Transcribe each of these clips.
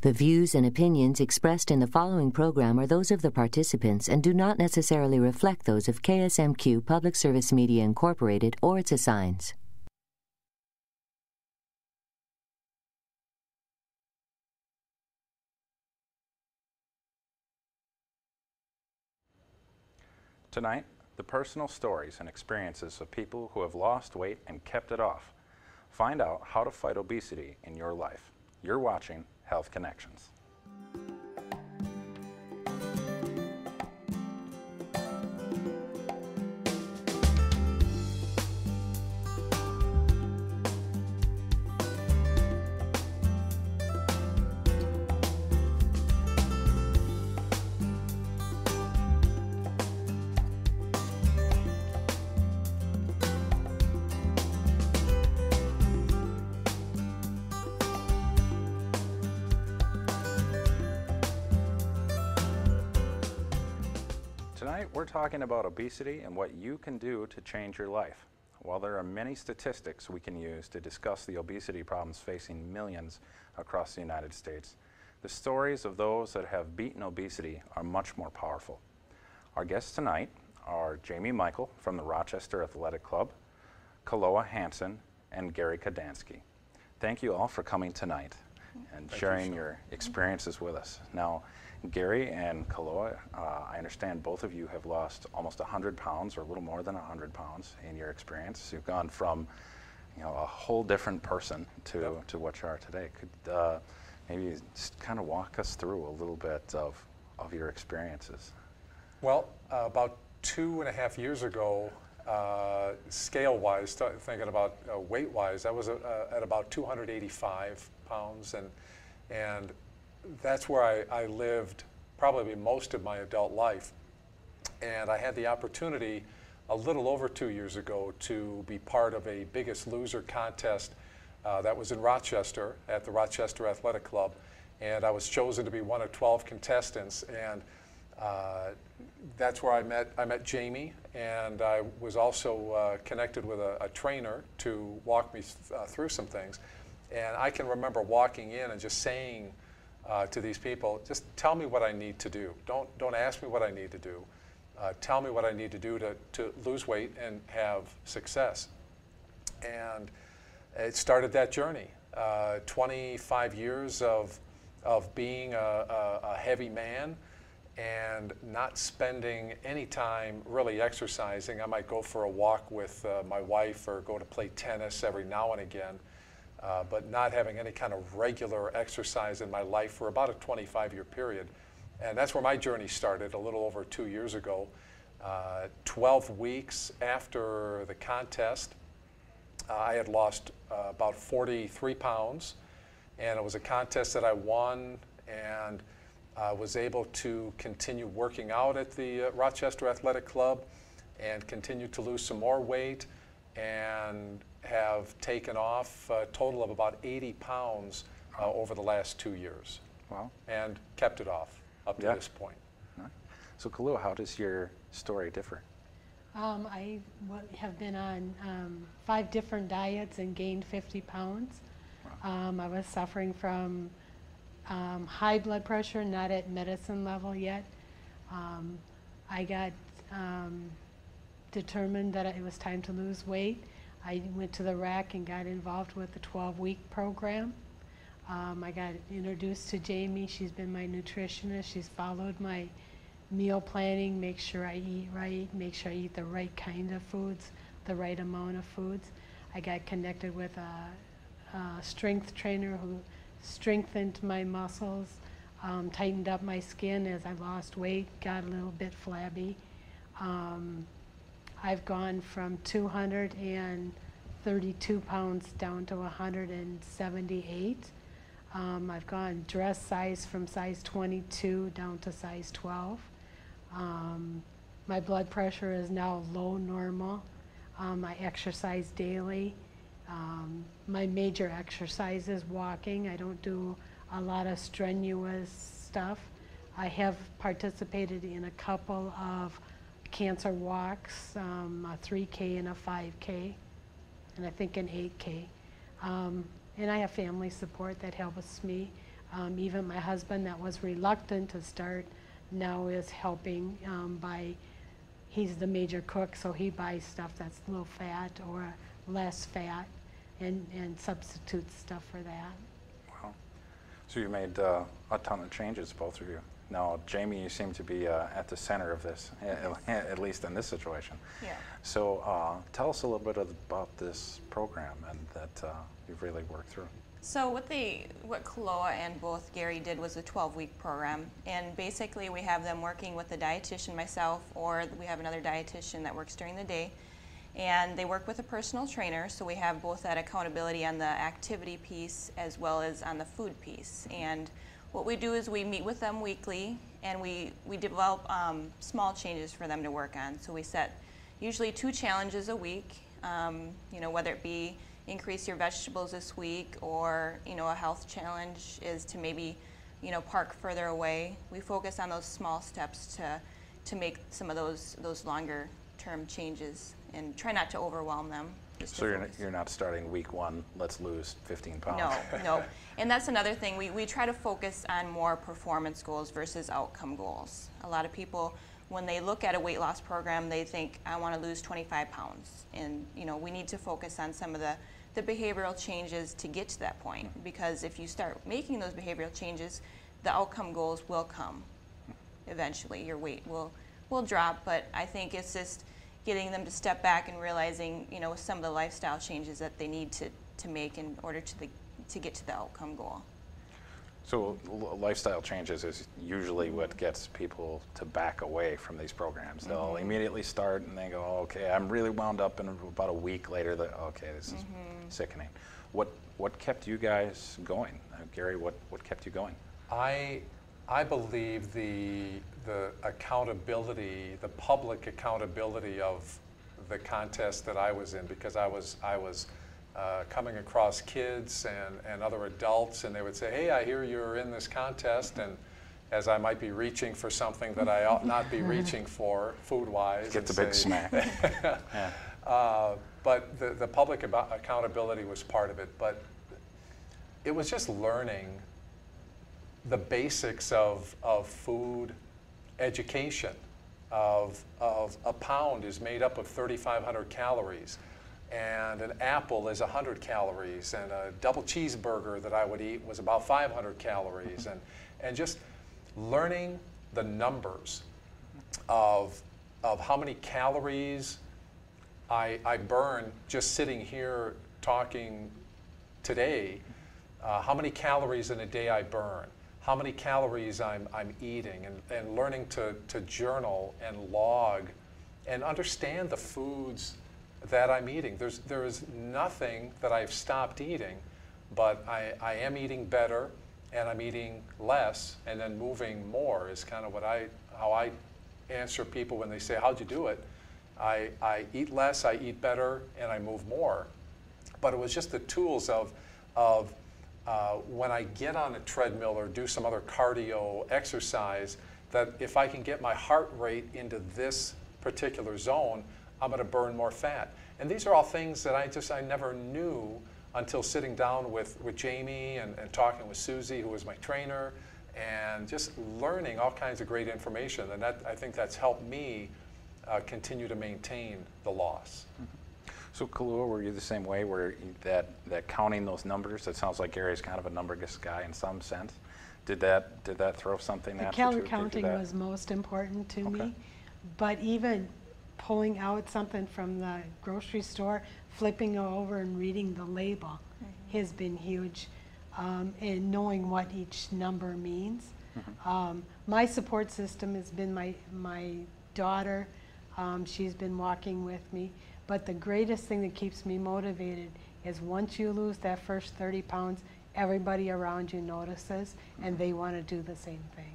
The views and opinions expressed in the following program are those of the participants and do not necessarily reflect those of KSMQ Public Service Media Incorporated or its assigns. Tonight, the personal stories and experiences of people who have lost weight and kept it off. Find out how to fight obesity in your life. You're watching Health Connections. Tonight, we're talking about obesity and what you can do to change your life. While there are many statistics we can use to discuss the obesity problems facing millions across the United States, the stories of those that have beaten obesity are much more powerful. Our guests tonight are Jamie Michael from the Rochester Athletic Club, Kaloa Hansen, and Gary Kadansky. Thank you all for coming tonight and sharing your experiences with us. Now, Gary and Kaloa, I understand both of you have lost almost 100 pounds or a little more than 100 pounds in your experience. You've gone from, a whole different person to what you are today. Could maybe just kind of walk us through a little bit of your experiences? Well, about 2.5 years ago, scale-wise, thinking about weight-wise, I was at about 285 pounds, and that's where I lived probably most of my adult life. And I had the opportunity a little over 2 years ago to be part of a Biggest Loser contest that was in Rochester at the Rochester Athletic Club. And I was chosen to be one of 12 contestants. And that's where I met Jamie, and I was also connected with a trainer to walk me through some things. And I can remember walking in and just saying to these people, just tell me what I need to do. Don't ask me what I need to do. Tell me what I need to do to lose weight and have success. And it started that journey. 25 years of being a heavy man and not spending any time really exercising. I might go for a walk with my wife or go to play tennis every now and again. But not having any kind of regular exercise in my life for about a 25-year period. And that's where my journey started a little over 2 years ago. 12 weeks after the contest, I had lost about 43 pounds. And it was a contest that I won, and I was able to continue working out at the Rochester Athletic Club and continue to lose some more weight, and have taken off a total of about 80 pounds over the last 2 years. Wow. And kept it off up to this point. Nice. So Kaloa, how does your story differ? I have been on 5 different diets and gained 50 pounds. Wow. I was suffering from high blood pressure, not at medicine level yet. I got determined that it was time to lose weight. I went to the RAC and got involved with the 12-week program. I got introduced to Jamie. She's been my nutritionist. She's followed my meal planning, make sure I eat right, make sure I eat the right kind of foods, the right amount of foods. I got connected with a strength trainer who strengthened my muscles, tightened up my skin as I lost weight, got a little bit flabby. I've gone from 232 pounds down to 178. I've gone dress size from size 22 down to size 12. My blood pressure is now low normal. I exercise daily. My major exercise is walking. I don't do a lot of strenuous stuff. I have participated in a couple of cancer walks, a 3K and a 5K, and I think an 8K. And I have family support that helps me. Even my husband that was reluctant to start now is helping he's the major cook, so he buys stuff that's low fat or less fat and substitutes stuff for that. Wow. So you made a ton of changes, both of you. Now, Jamie, you seem to be at the center of this, at least in this situation. Yeah. So tell us a little bit about this program and that you've really worked through. So what Kaloa and both Gary did was a 12-week program, and basically we have them working with a dietitian, myself, or we have another dietitian that works during the day, and they work with a personal trainer, so we have both that accountability on the activity piece as well as on the food piece. And what we do is we meet with them weekly, and we develop small changes for them to work on. So we set usually 2 challenges a week, whether it be increase your vegetables this week, or a health challenge is to maybe park further away. We focus on those small steps to make some of those longer term changes and try not to overwhelm them. So you're not starting week 1, let's lose 15 pounds. No. And that's another thing. We try to focus on more performance goals versus outcome goals. A lot of people, when they look at a weight loss program, they think, I want to lose 25 pounds. And we need to focus on some of the behavioral changes to get to that point, because if you start making those behavioral changes, the outcome goals will come eventually. Your weight will drop, but I think it's just getting them to step back and realizing some of the lifestyle changes that they need to make in order to get to the outcome goal. So lifestyle changes is usually what gets people to back away from these programs. They'll immediately start and they go, oh, okay, I'm really wound up, and about a week later, okay, this is sickening. What kept you guys going? Gary, what kept you going? I believe the accountability, the public accountability of the contest that I was in, because I was coming across kids and other adults, and they would say, hey, I hear you're in this contest, and as I might be reaching for something that I ought not be reaching for food-wise. Get the big smack. But the public accountability was part of it, but it was just learning the basics of food education, of a pound is made up of 3,500 calories. And an apple is 100 calories, and a double cheeseburger that I would eat was about 500 calories, and just learning the numbers of how many calories I burn just sitting here talking today, how many calories in a day I burn, how many calories I'm eating, and learning to journal and log and understand the foods that I'm eating. There is nothing that I've stopped eating, but I am eating better, and I'm eating less, and then moving more is kind of how I answer people when they say, how'd you do it? I eat less, I eat better, and I move more. But it was just the tools of when I get on a treadmill or do some other cardio exercise, that if I can get my heart rate into this particular zone, I'm going to burn more fat. And these are all things that I never knew until sitting down with Jamie and talking with Susie, who was my trainer, and just learning all kinds of great information. And I think that's helped me continue to maintain the loss. So Kaloa, were you the same way, where that counting those numbers? It sounds like Gary's kind of a numbers guy in some sense. Did that throw something at you? The counting was most important to me, but even pulling out something from the grocery store, flipping it over and reading the label has been huge, and knowing what each number means. My support system has been my daughter. She's been walking with me, but the greatest thing that keeps me motivated is once you lose that first 30 pounds, everybody around you notices, and they want to do the same thing.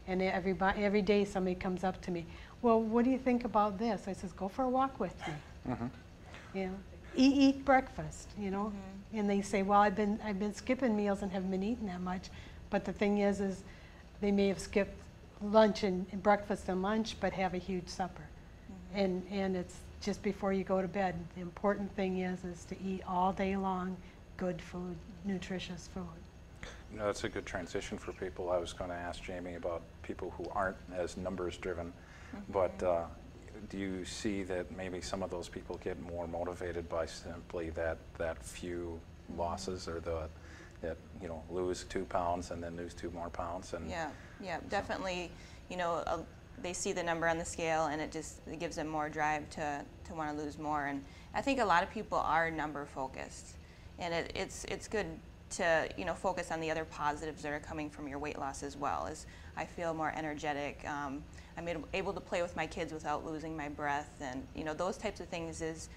And every day somebody comes up to me, well, what do you think about this? I says, go for a walk with me. You know, eat breakfast, you know. And they say, well, I've been skipping meals and haven't been eating that much. But the thing is they may have skipped lunch and breakfast and lunch, but have a huge supper. And it's just before you go to bed. The important thing is to eat all day long good food, nutritious food. You know, that's a good transition for people. I was going to ask Jamie about people who aren't as numbers driven, but do you see that maybe some of those people get more motivated by simply that few losses, or that you know, lose 2 pounds and then lose 2 more pounds? And yeah, definitely. You know, they see the number on the scale, and it gives them more drive to want to lose more. And I think a lot of people are number focused, and it's good to, you know, focus on the other positives that are coming from your weight loss as well. As I feel more energetic, I'm able to play with my kids without losing my breath, and you know, those types of things is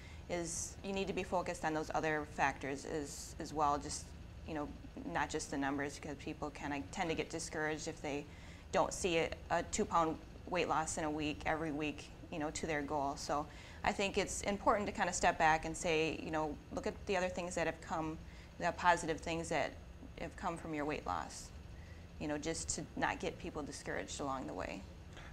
you need to be focused on those other factors as well. Just, you know, not just the numbers, because people kind of tend to get discouraged if they don't see a 2-pound weight loss in a week, every week, you know, to their goal. So I think it's important to kind of step back and say, you know, look at the other things that have come, the positive things that have come from your weight loss, you know, just to not get people discouraged along the way.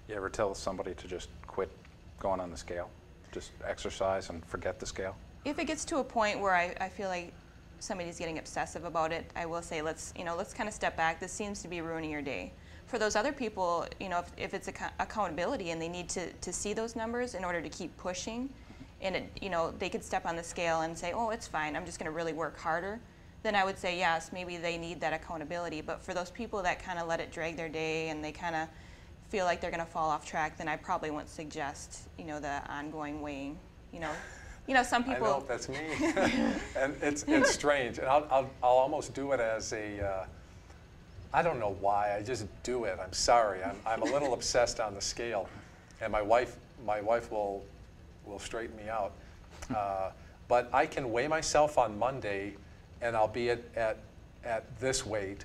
You ever tell somebody to just quit going on the scale? Just exercise and forget the scale? If it gets to a point where I feel like somebody's getting obsessive about it, I will say, let's kind of step back. This seems to be ruining your day. For those other people, you know, if it's accountability and they need to see those numbers in order to keep pushing, and you know, they could step on the scale and say, oh, it's fine, I'm just going to really work harder, then I would say yes, maybe they need that accountability. But for those people that kind of let it drag their day and they kind of feel like they're going to fall off track, then I probably wouldn't suggest, you know, the ongoing weighing. You know, some people. I know, that's me. And it's strange. And I'll almost do it as a. I don't know why. I just do it. I'm sorry. I'm a little obsessed on the scale, and my wife will straighten me out. But I can weigh myself on Monday, and I'll be at this weight.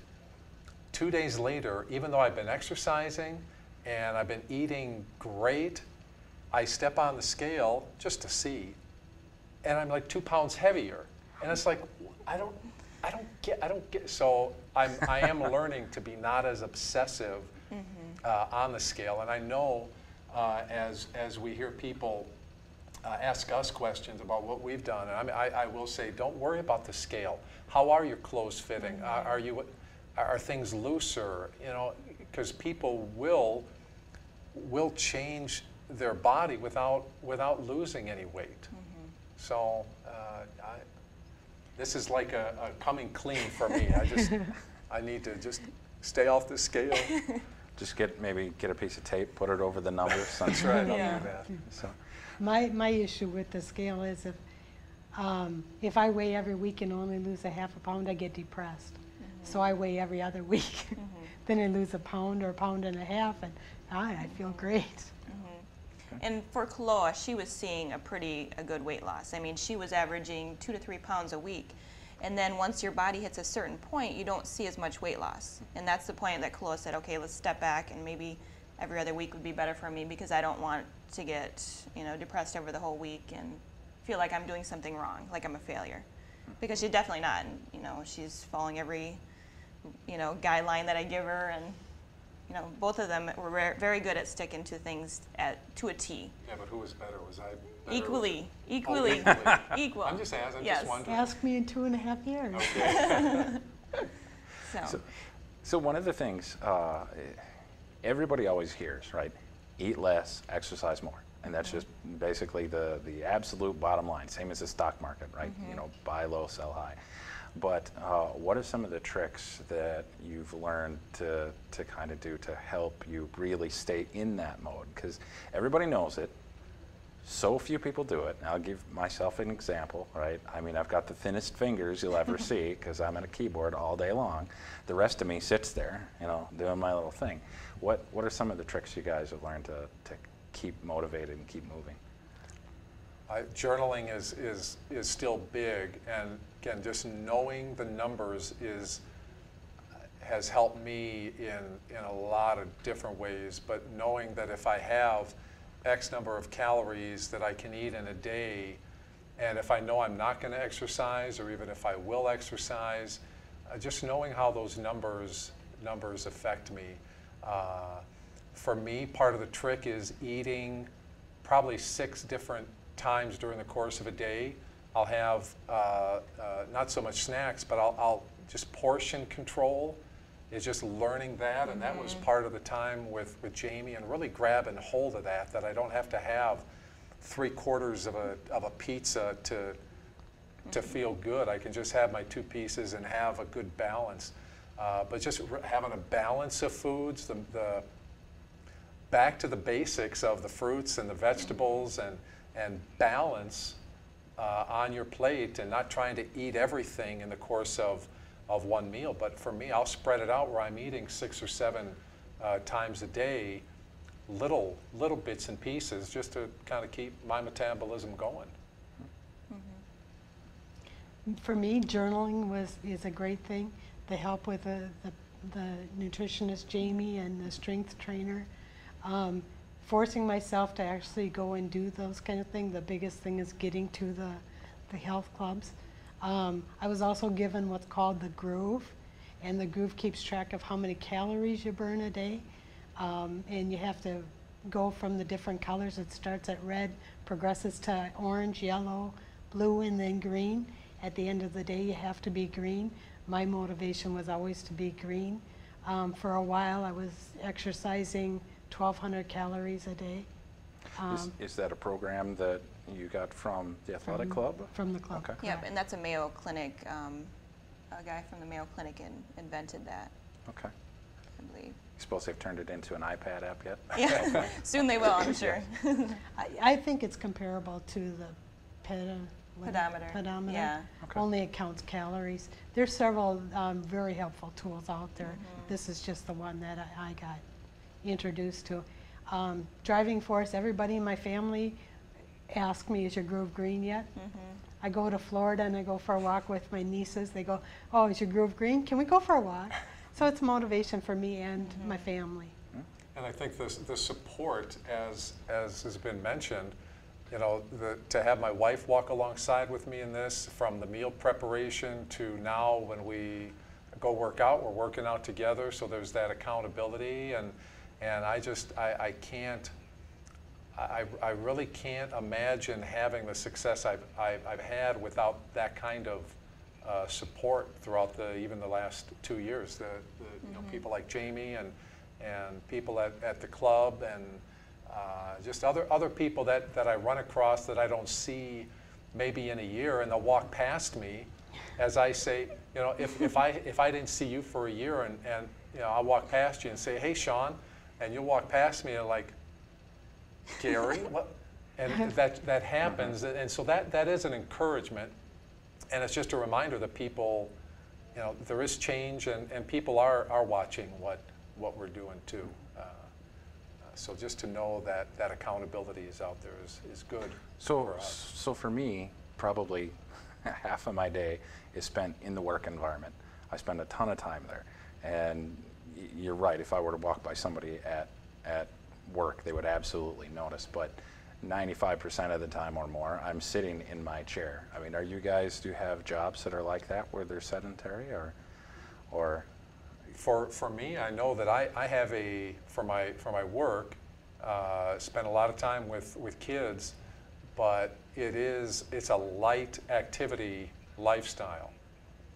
2 days later, even though I've been exercising and I've been eating great, I step on the scale just to see, and I'm like 2 pounds heavier, and it's like I don't get. So I am learning to be not as obsessive on the scale, and I know as we hear people ask us questions about what we've done, and I will say, don't worry about the scale. How are your clothes fitting? Are things looser? You know, because people will change their body without losing any weight. So this is like a coming clean for me. I need to just stay off the scale. Just maybe get a piece of tape, put it over the numbers. That's right. I'll do that. So. My issue with the scale is if I weigh every week and only lose a half a pound, I get depressed. So I weigh every other week. Then I lose a pound or a pound and a half, and I feel great. And for Chloe, she was seeing a good weight loss. I mean, she was averaging 2 to 3 pounds a week. And then once your body hits a certain point, you don't see as much weight loss. And that's the point that Chloe said, okay, let's step back, and maybe every other week would be better for me, because I don't want to get, you know, depressed over the whole week and feel like I'm doing something wrong, like I'm a failure. Because she's definitely not. And, you know, she's following every, you know, guideline that I give her, and you know, both of them were very good at sticking to things to a T. Yeah, but who was better? Was I better? Equally. Oh, Equal. I'm just asking. I'm yes. just wondering. Ask me in 2.5 years. Okay. So one of the things everybody always hears, right? Eat less, exercise more. And that's just basically the absolute bottom line, same as the stock market, right? You know, buy low, sell high. But what are some of the tricks that you've learned to kind of do to help you really stay in that mode? Because everybody knows it. So few people do it. I'll give myself an example, right? I mean, I've got the thinnest fingers you'll ever see because I'm at a keyboard all day long. The rest of me sits there, you know, doing my little thing. What are some of the tricks you guys have learned to keep motivated and keep moving? Journaling is still big, and again, just knowing the numbers has helped me in a lot of different ways. But knowing that if I have X number of calories that I can eat in a day, and if I know I'm not going to exercise, or even if I will exercise, just knowing how those numbers affect me. For me, part of the trick is eating probably 6 different times during the course of a day. I'll have not so much snacks, but I'll just portion control. is just learning that, and that was part of the time with Jamie, and really grabbing hold of that, that I don't have to have 3/4 of a pizza to feel good. I can just have my 2 pieces and have a good balance. But just having a balance of foods, the back to the basics of the fruits and the vegetables, and balance on your plate, and not trying to eat everything in the course of one meal. But for me, I'll spread it out where I'm eating 6 or 7 times a day, little bits and pieces, just to kind of keep my metabolism going. For me, journaling is a great thing. The help with the nutritionist Jamie and the strength trainer. Forcing myself to actually go and do those kind of things. The biggest thing is getting to the health clubs. I was also given what's called the Groove, and the Groove keeps track of how many calories you burn a day, and you have to go from the different colors. It starts at red, progresses to orange, yellow, blue, and then green. At the end of the day, you have to be green. My motivation was always to be green. For a while, I was exercising 1,200 calories a day. Is that a program that you got from the athletic club? From the club. Okay. Yep, and that's a Mayo Clinic, a guy from the Mayo Clinic invented that, Okay. I believe. You suppose they've turned it into an iPad app yet? Yeah, soon they will, I'm sure. I think it's comparable to the Pedometer. pedometer. Yeah. Okay. Only it counts calories. There's several very helpful tools out there. This is just the one that I got introduced to. Driving force, everybody in my family ask me, is your Groove green yet? I go to Florida and I go for a walk with my nieces. They go, oh, is your Groove green? Can we go for a walk? So it's motivation for me and my family. And I think the support, as has been mentioned, you know, to have my wife walk alongside with me in this, from the meal preparation to now when we go work out, we're working out together, so there's that accountability, and I can't, I really can't imagine having the success I've had without that kind of support throughout even the last 2 years. You know, people like Jamie and people at the club, and just other people that I run across that I don't see maybe in a year, and they'll walk past me as I say, you know, if I didn't see you for a year, and you know, I'll walk past you and say, hey, Sean, and you'll walk past me and like, Gary, what? And that happens, and so that is an encouragement, and it's just a reminder that people, you know, there is change, and people are watching what we're doing too. So just to know that accountability is out there is good for us. So for me, probably half of my day is spent in the work environment. I spend a ton of time there, and you're right. If I were to walk by somebody at work, they would absolutely notice. But 95% of the time or more, I'm sitting in my chair. I mean, do you have jobs that are like that, where they're sedentary, or? For me, I know that I have for my work, spend a lot of time with kids, but it's a light activity lifestyle,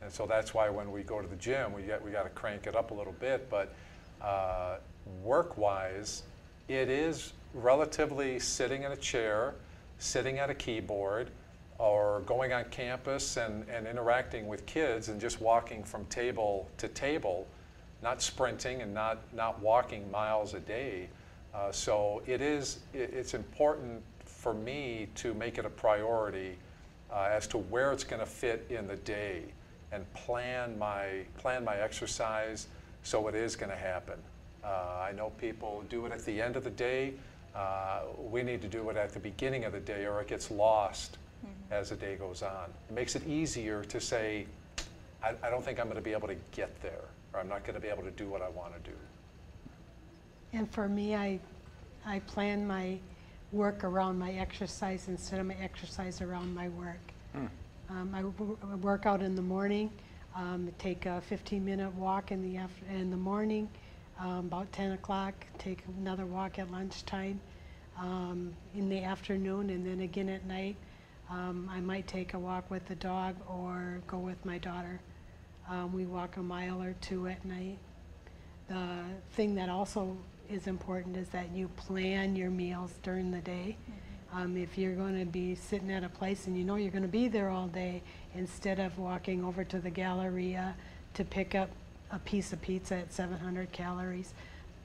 and so that's why when we go to the gym, we got to crank it up a little bit. But work-wise, it is relatively sitting in a chair, sitting at a keyboard, or going on campus and interacting with kids, and just walking from table to table. Not sprinting and not walking miles a day. So it's important for me to make it a priority as to where it's going to fit in the day, and plan my exercise so it is going to happen. I know people do it at the end of the day. We need to do it at the beginning of the day, or it gets lost as the day goes on. It makes it easier to say, I don't think I'm going to be able to get there, or I'm not going to be able to do what I want to do. And for me, I plan my work around my exercise instead of my exercise around my work. I work out in the morning, take a 15-minute walk in the morning, about 10 o'clock, take another walk at lunchtime, in the afternoon, and then again at night. I might take a walk with the dog or go with my daughter. We walk a mile or two at night. the thing that also is important is that you plan your meals during the day. If you're going to be sitting at a place and you know you're going to be there all day, instead of walking over to the Galleria to pick up a piece of pizza at 700 calories,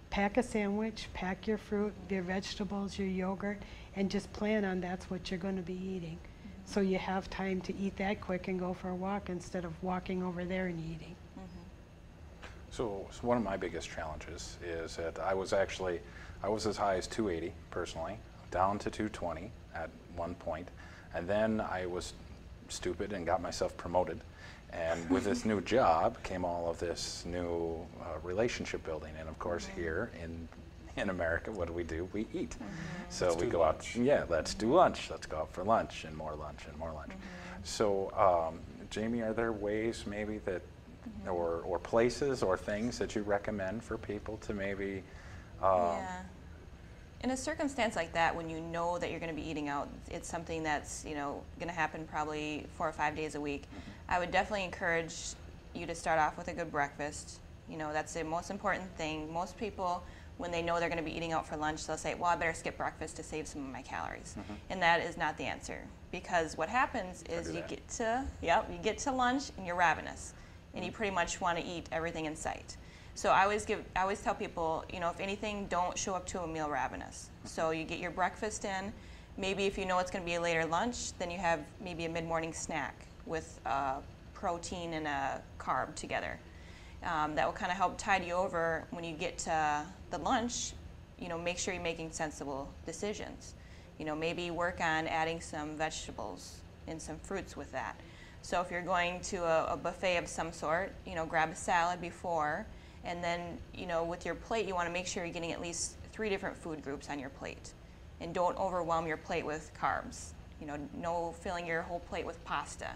pack a sandwich, pack your fruit, your vegetables, your yogurt, and just plan on that's what you're going to be eating. So you have time to eat that quick and go for a walk instead of walking over there and eating. So one of my biggest challenges is that I was as high as 280 personally, down to 220 at one point, and then I was stupid and got myself promoted. And with this new job came all of this new relationship building, and of course here in America, what do? We eat. So we go out, yeah, let's do lunch, let's go out for lunch, and more lunch, and more lunch. So Jamie, are there ways maybe that, or places or things that you recommend for people to maybe yeah. In a circumstance like that, when you know that you're going to be eating out, it's something that's, you know, going to happen probably 4 or 5 days a week. I would definitely encourage you to start off with a good breakfast. You know, that's the most important thing. Most people, when they know they're going to be eating out for lunch, they'll say, well, I better skip breakfast to save some of my calories. And that is not the answer, because what happens is you get to lunch and you're ravenous, and you pretty much want to eat everything in sight. So I always tell people, you know, if anything, don't show up to a meal ravenous. So you get your breakfast in. Maybe if you know it's going to be a later lunch, then you have maybe a mid-morning snack with protein and a carb together. That will kind of help tide you over when you get to the lunch. You know, make sure you're making sensible decisions. You know, maybe work on adding some vegetables and some fruits with that. So if you're going to a buffet of some sort, you know, grab a salad before. And then, you know, with your plate, you want to make sure you're getting at least 3 different food groups on your plate. And don't overwhelm your plate with carbs. You know, no filling your whole plate with pasta.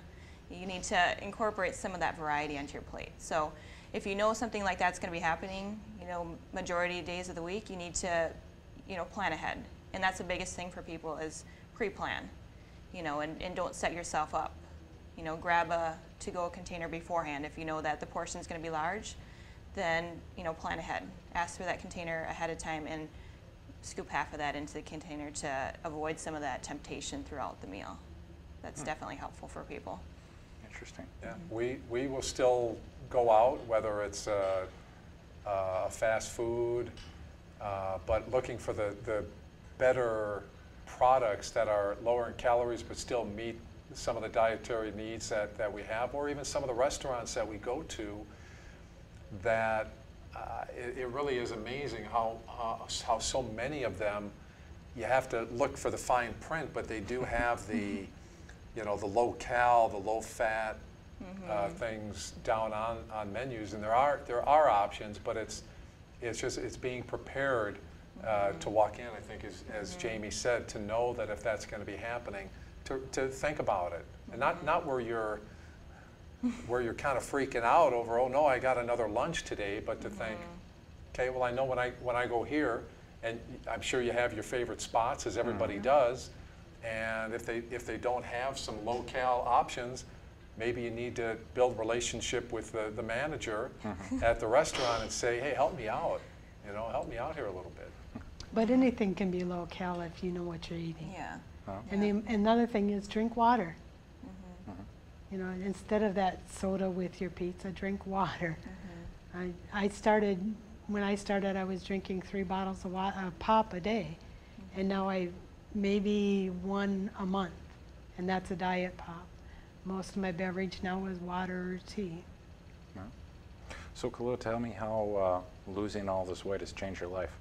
You need to incorporate some of that variety onto your plate. So if you know something like that's going to be happening, you know, majority of days of the week, you need to, you know, plan ahead. And that's the biggest thing for people is pre-plan, you know, and don't set yourself up. You know, grab a to-go container beforehand. If you know that the portion is going to be large, then, you know, plan ahead. Ask for that container ahead of time and scoop half of that into the container to avoid some of that temptation throughout the meal. That's definitely helpful for people. Interesting. Yeah, we will still go out, whether it's fast food, but looking for the better products that are lower in calories but still meet some of the dietary needs that we have, or even some of the restaurants that we go to, that it really is amazing how so many of them, you have to look for the fine print, but they do have the, you know, the low cal, the low fat things down on menus, and there are options, but it's being prepared to walk in. I think, as Jamie said, to know that if that's going to be happening, to think about it, and not where you're kind of freaking out over, oh no, I got another lunch today, but to think, okay, well, I know when I go here, and I'm sure you have your favorite spots, as everybody does, and if they don't have some low-cal options, maybe you need to build relationship with the manager at the restaurant and say, hey, help me out, you know, help me out here a little bit. But anything can be low-cal if you know what you're eating. Yeah. And another thing is drink water. You know, instead of that soda with your pizza, drink water. When I started, I was drinking 3 bottles of pop a day, and now I maybe 1 a month, and that's a diet pop. Most of my beverage now is water or tea. So Kahlua, tell me how losing all this weight has changed your life.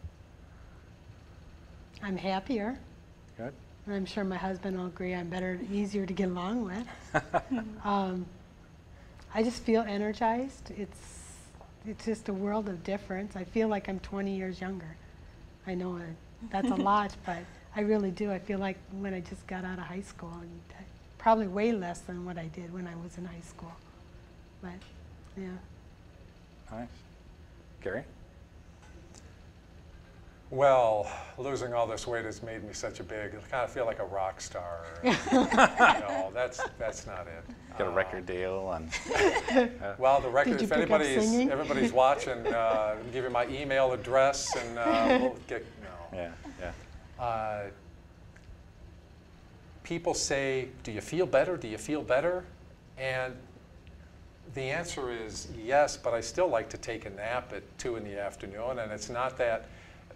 I'm happier. Good. And I'm sure my husband will agree I'm easier to get along with. I just feel energized. It's just a world of difference. I feel like I'm 20 years younger. I know that's a lot, but I really do. I feel like when I just got out of high school, and probably way less than what I did when I was in high school. But yeah. Nice. Gary? Well, losing all this weight has made me such a big, I kind of feel like a rock star. No, that's not it. Get a record deal and Well, the record, Did you if pick up singing? everybody's watching, give you my email address and we'll get, no. yeah, yeah. People say, do you feel better? Do you feel better? And the answer is yes, but I still like to take a nap at 2 in the afternoon, and it's not that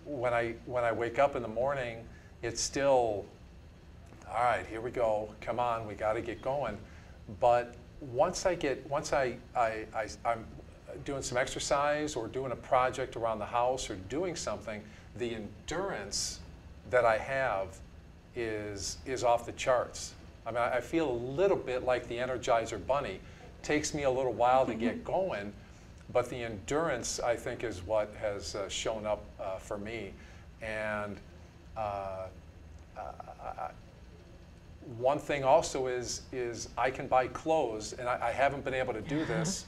when I wake up in the morning, it's still, all right, here we go, come on, we got to get going. But once I'm doing some exercise or doing a project around the house or doing something, the endurance that I have is off the charts. I mean, I feel a little bit like the Energizer Bunny. Takes me a little while to get going, but the endurance, I think, is what has shown up for me. And one thing also is I can buy clothes, and I haven't been able to do this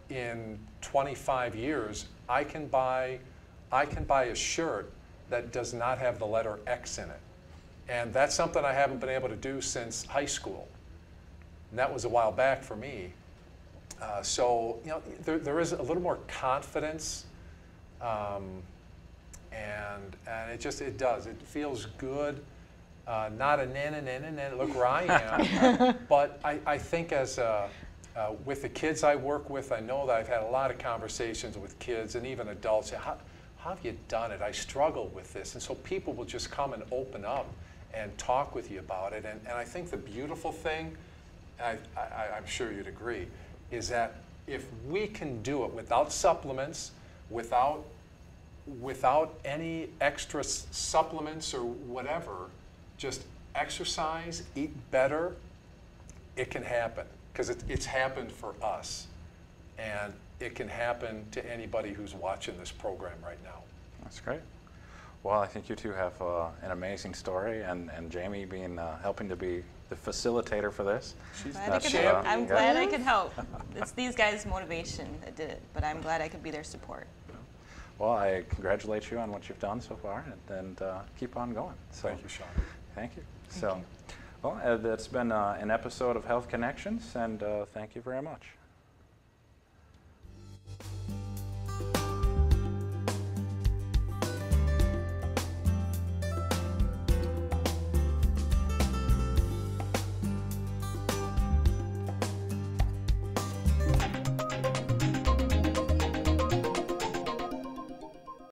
in 25 years. I can buy a shirt that does not have the letter X in it. And that's something I haven't been able to do since high school. And that was a while back for me. So, you know, there is a little more confidence, and it does. It feels good. Not a na-na-na-na-na, look where I am. But I think with the kids I work with, I know that I've had a lot of conversations with kids and even adults. How have you done it? I struggle with this. And so people will just come and open up and talk with you about it. And I think the beautiful thing, I'm sure you'd agree, is that if we can do it without supplements, without any extra supplements or whatever, just exercise, eat better, it can happen. Because it's happened for us. And it can happen to anybody who's watching this program right now. That's great. Well, I think you two have an amazing story, and Jamie being helping to be the facilitator for this. I'm glad I could help. It's these guys' motivation that did it, but I'm glad I could be their support. Well, I congratulate you on what you've done so far, and keep on going. So, thank you, Sean. Thank you. Well, that's been an episode of Health Connections, and thank you very much.